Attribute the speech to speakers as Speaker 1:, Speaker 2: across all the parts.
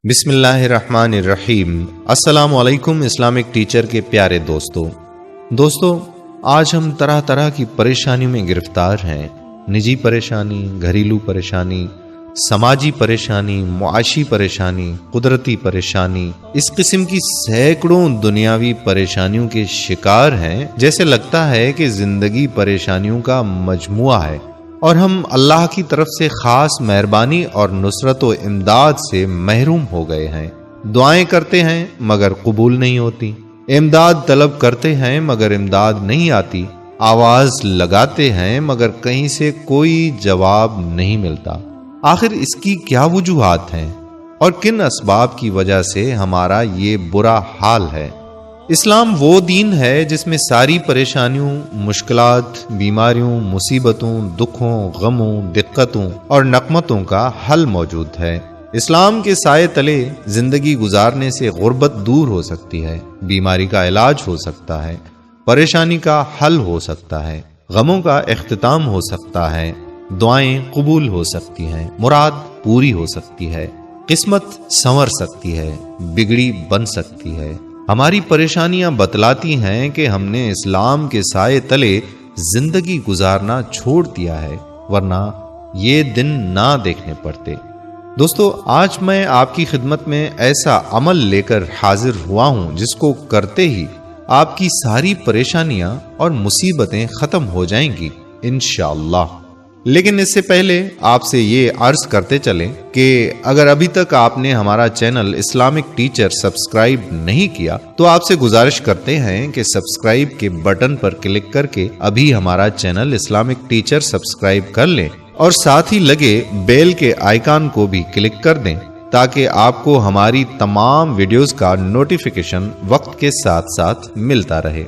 Speaker 1: بسم اللہ الرحمن الرحیم۔ السلام علیکم اسلامک ٹیچر کے پیارے دوستو آج ہم طرح طرح کی پریشانیوں میں گرفتار ہیں۔ نجی پریشانی، گھریلو پریشانی، سماجی پریشانی، معاشی پریشانی، قدرتی پریشانی، اس قسم کی سینکڑوں دنیاوی پریشانیوں کے شکار ہیں۔ جیسے لگتا ہے کہ زندگی پریشانیوں کا مجموعہ ہے اور ہم اللہ کی طرف سے خاص مہربانی اور نصرت و امداد سے محروم ہو گئے ہیں۔ دعائیں کرتے ہیں مگر قبول نہیں ہوتی، امداد طلب کرتے ہیں مگر امداد نہیں آتی، آواز لگاتے ہیں مگر کہیں سے کوئی جواب نہیں ملتا۔ آخر اس کی کیا وجوہات ہیں اور کن اسباب کی وجہ سے ہمارا یہ برا حال ہے؟ اسلام وہ دین ہے جس میں ساری پریشانیوں، مشکلات، بیماریوں، مصیبتوں، دکھوں، غموں، دقتوں اور نقمتوں کا حل موجود ہے۔ اسلام کے سائے تلے زندگی گزارنے سے غربت دور ہو سکتی ہے، بیماری کا علاج ہو سکتا ہے، پریشانی کا حل ہو سکتا ہے، غموں کا اختتام ہو سکتا ہے، دعائیں قبول ہو سکتی ہیں، مراد پوری ہو سکتی ہے، قسمت سنور سکتی ہے، بگڑی بن سکتی ہے۔ ہماری پریشانیاں بتلاتی ہیں کہ ہم نے اسلام کے سائے تلے زندگی گزارنا چھوڑ دیا ہے، ورنہ یہ دن نہ دیکھنے پڑتے۔ دوستو آج میں آپ کی خدمت میں ایسا عمل لے کر حاضر ہوا ہوں جس کو کرتے ہی آپ کی ساری پریشانیاں اور مصیبتیں ختم ہو جائیں گی انشاءاللہ۔ لیکن اس سے پہلے آپ سے یہ عرض کرتے چلیں کہ اگر ابھی تک آپ نے ہمارا چینل اسلامک ٹیچر سبسکرائب نہیں کیا تو آپ سے گزارش کرتے ہیں کہ سبسکرائب کے بٹن پر کلک کر کے ابھی ہمارا چینل اسلامک ٹیچر سبسکرائب کر لیں اور ساتھ ہی لگے بیل کے آئیکن کو بھی کلک کر دیں تاکہ آپ کو ہماری تمام ویڈیوز کا نوٹیفیکیشن وقت کے ساتھ ساتھ ملتا رہے۔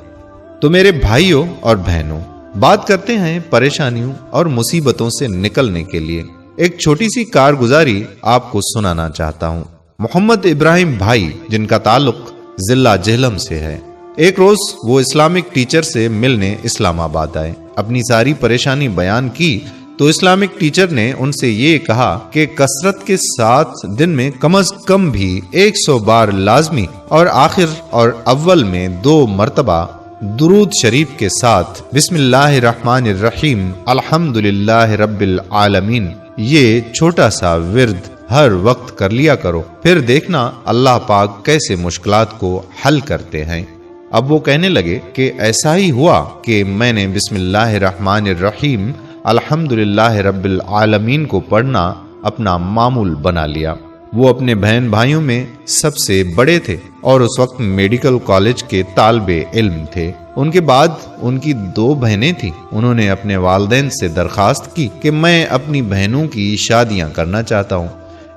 Speaker 1: تو میرے بھائیوں اور بہنوں، بات کرتے ہیں پریشانیوں اور مصیبتوں سے نکلنے کے لیے۔ ایک چھوٹی سی کارگزاری آپ کو سنانا چاہتا ہوں۔ محمد ابراہیم بھائی جن کا تعلق ضلع جہلم سے ہے، ایک روز وہ اسلامک ٹیچر سے ملنے اسلام آباد آئے۔ اپنی ساری پریشانی بیان کی تو اسلامک ٹیچر نے ان سے یہ کہا کہ کثرت کے ساتھ دن میں کم از کم بھی 100 بار لازمی اور آخر اور اول میں 2 مرتبہ درود شریف کے ساتھ بسم اللہ الرحمن الرحیم الحمدللہ رب العالمین یہ چھوٹا سا ورد ہر وقت کر لیا کرو، پھر دیکھنا اللہ پاک کیسے مشکلات کو حل کرتے ہیں۔ اب وہ کہنے لگے کہ ایسا ہی ہوا کہ میں نے بسم اللہ الرحمن الرحیم الحمدللہ رب العالمین کو پڑھنا اپنا معمول بنا لیا۔ وہ اپنے بہن بھائیوں میں سب سے بڑے تھے اور اس وقت میڈیکل کالج کے طالب علم تھے۔ ان کے بعد ان کی 2 بہنیں تھیں۔ انہوں نے اپنے والدین سے درخواست کی کہ میں اپنی بہنوں کی شادیاں کرنا چاہتا ہوں،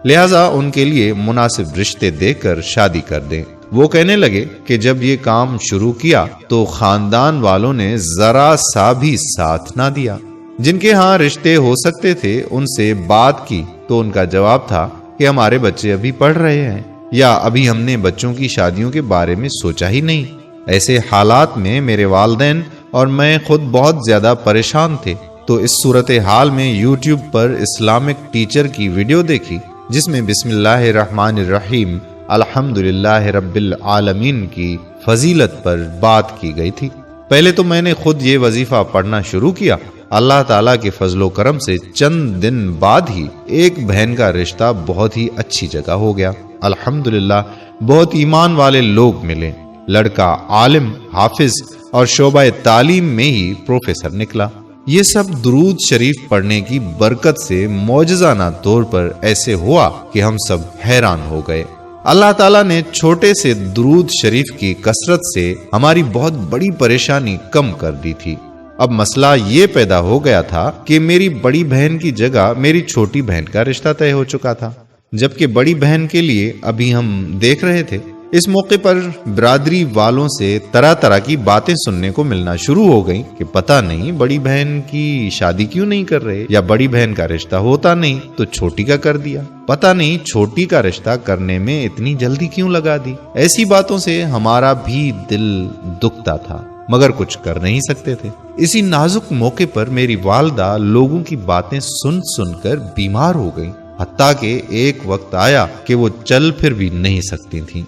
Speaker 1: لہٰذا ان کے لیے مناسب رشتے دے کر شادی کر دیں۔ وہ کہنے لگے کہ جب یہ کام شروع کیا تو خاندان والوں نے ذرا سا بھی ساتھ نہ دیا۔ جن کے ہاں رشتے ہو سکتے تھے ان سے بات کی تو ان کا جواب تھا کہ ہمارے بچے ابھی پڑھ رہے ہیں یا ابھی ہم نے بچوں کی شادیوں کے بارے میں سوچا ہی نہیں۔ ایسے حالات میں میرے والدین اور میں خود بہت زیادہ پریشان تھے، تو اس صورتحال میں یوٹیوب پر اسلامک ٹیچر کی ویڈیو دیکھی جس میں بسم اللہ الرحمن الرحیم الحمدللہ رب العالمین کی فضیلت پر بات کی گئی تھی۔ پہلے تو میں نے خود یہ وظیفہ پڑھنا شروع کیا۔ اللہ تعالیٰ کے فضل و کرم سے چند دن بعد ہی ایک بہن کا رشتہ بہت ہی اچھی جگہ ہو گیا۔ الحمدللہ بہت ایمان والے لوگ ملے۔ لڑکا عالم، حافظ اور شعبہ تعلیم میں ہی پروفیسر نکلا۔ یہ سب درود شریف پڑھنے کی برکت سے معجزانہ طور پر ایسے ہوا کہ ہم سب حیران ہو گئے۔ اللہ تعالیٰ نے چھوٹے سے درود شریف کی کثرت سے ہماری بہت بڑی پریشانی کم کر دی تھی۔ اب مسئلہ یہ پیدا ہو گیا تھا کہ میری بڑی بہن کی جگہ میری چھوٹی بہن کا رشتہ طے ہو چکا تھا، جبکہ بڑی بہن کے لیے ابھی ہم دیکھ رہے تھے۔ اس موقع پر برادری والوں سے طرح طرح کی باتیں سننے کو ملنا شروع ہو گئیں کہ پتہ نہیں بڑی بہن کی شادی کیوں نہیں کر رہے، یا بڑی بہن کا رشتہ ہوتا نہیں تو چھوٹی کا کر دیا، پتہ نہیں چھوٹی کا رشتہ کرنے میں اتنی جلدی کیوں لگا دی۔ ایسی باتوں سے ہمارا بھی دل دکھتا تھا مگر کچھ کر نہیں سکتے تھے۔ اسی نازک موقع پر میری والدہ لوگوں کی باتیں سن سن کر بیمار ہو گئیں۔ حتیٰ کہ ایک وقت آیا کہ وہ چل پھر بھی نہیں سکتی تھیں۔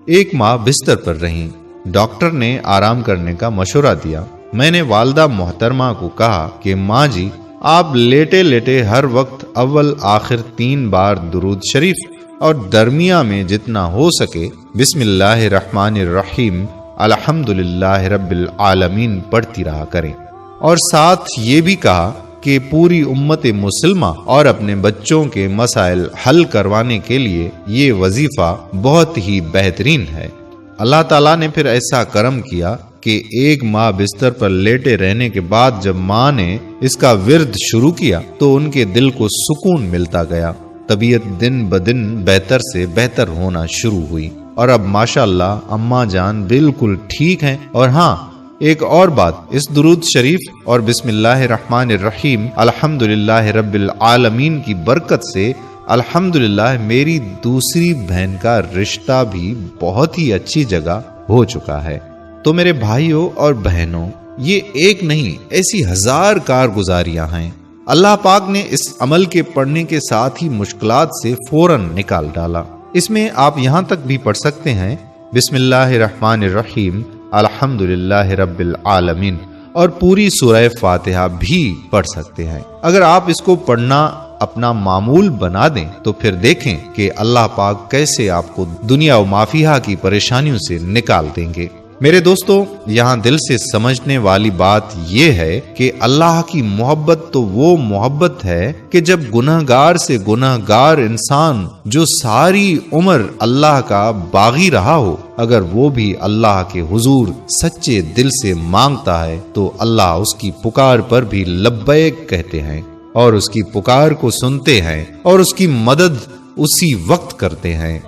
Speaker 1: ایک ماہ بستر پر رہیں۔ ڈاکٹر نے آرام کرنے کا مشورہ دیا۔ میں نے والدہ محترمہ کو کہا کہ ماں جی، آپ لیٹے لیٹے ہر وقت اول آخر 3 بار درود شریف اور درمیان میں جتنا ہو سکے بسم اللہ الرحمن الرحیم الحمدللہ رب العالمین پڑھتی رہا کریں، اور ساتھ یہ بھی کہا کہ پوری امت مسلمہ اور اپنے بچوں کے مسائل حل کروانے کے لیے یہ وظیفہ بہت ہی بہترین ہے۔ اللہ تعالیٰ نے پھر ایسا کرم کیا کہ 1 ماہ بستر پر لیٹے رہنے کے بعد جب ماں نے اس کا ورد شروع کیا تو ان کے دل کو سکون ملتا گیا۔ طبیعت دن بدن بہتر سے بہتر ہونا شروع ہوئی، اور اب ماشاءاللہ اماں جان بالکل ٹھیک ہیں۔ اور ہاں، ایک اور بات، اس درود شریف اور بسم اللہ الرحمن الرحیم الحمدللہ رب العالمین کی برکت سے الحمدللہ میری دوسری بہن کا رشتہ بھی بہت ہی اچھی جگہ ہو چکا ہے۔ تو میرے بھائیوں اور بہنوں، یہ ایک نہیں، ایسی 1000 کارگزاریاں ہیں۔ اللہ پاک نے اس عمل کے پڑھنے کے ساتھ ہی مشکلات سے فوراً نکال ڈالا۔ اس میں آپ یہاں تک بھی پڑھ سکتے ہیں بسم اللہ الرحمن الرحیم الحمدللہ رب العالمین، اور پوری سورہ فاتحہ بھی پڑھ سکتے ہیں۔ اگر آپ اس کو پڑھنا اپنا معمول بنا دیں تو پھر دیکھیں کہ اللہ پاک کیسے آپ کو دنیا و ما فیہا کی پریشانیوں سے نکال دیں گے۔ میرے دوستو، یہاں دل سے سمجھنے والی بات یہ ہے کہ اللہ کی محبت تو وہ محبت ہے کہ جب گنہگار سے گنہگار انسان جو ساری عمر اللہ کا باغی رہا ہو، اگر وہ بھی اللہ کے حضور سچے دل سے مانگتا ہے تو اللہ اس کی پکار پر بھی لبیک کہتے ہیں، اور اس کی پکار کو سنتے ہیں، اور اس کی مدد اسی وقت کرتے ہیں۔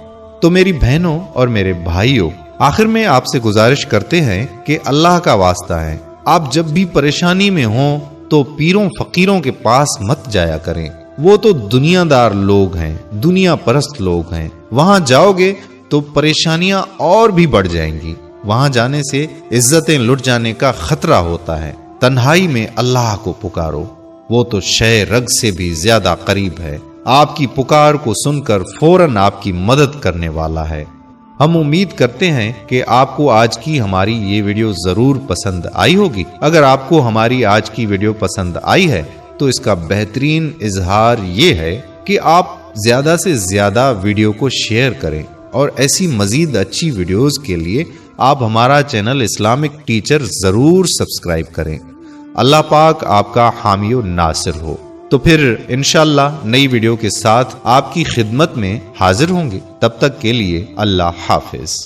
Speaker 1: تو میری بہنوں اور میرے بھائیوں، آخر میں آپ سے گزارش کرتے ہیں کہ اللہ کا واسطہ ہے، آپ جب بھی پریشانی میں ہوں تو پیروں فقیروں کے پاس مت جایا کریں۔ وہ تو دنیا دار لوگ ہیں، دنیا پرست لوگ ہیں۔ وہاں جاؤ گے تو پریشانیاں اور بھی بڑھ جائیں گی۔ وہاں جانے سے عزتیں لٹ جانے کا خطرہ ہوتا ہے۔ تنہائی میں اللہ کو پکارو، وہ تو شے رگ سے بھی زیادہ قریب ہے۔ آپ کی پکار کو سن کر فوراً آپ کی مدد کرنے والا ہے۔ ہم امید کرتے ہیں کہ آپ کو آج کی ہماری یہ ویڈیو ضرور پسند آئی ہوگی۔ اگر آپ کو ہماری آج کی ویڈیو پسند آئی ہے تو اس کا بہترین اظہار یہ ہے کہ آپ زیادہ سے زیادہ ویڈیو کو شیئر کریں، اور ایسی مزید اچھی ویڈیوز کے لیے آپ ہمارا چینل اسلامک ٹیچر ضرور سبسکرائب کریں۔ اللہ پاک آپ کا حامی و ناصر ہو۔ تو پھر انشاءاللہ نئی ویڈیو کے ساتھ آپ کی خدمت میں حاضر ہوں گے۔ تب تک کے لیے اللہ حافظ۔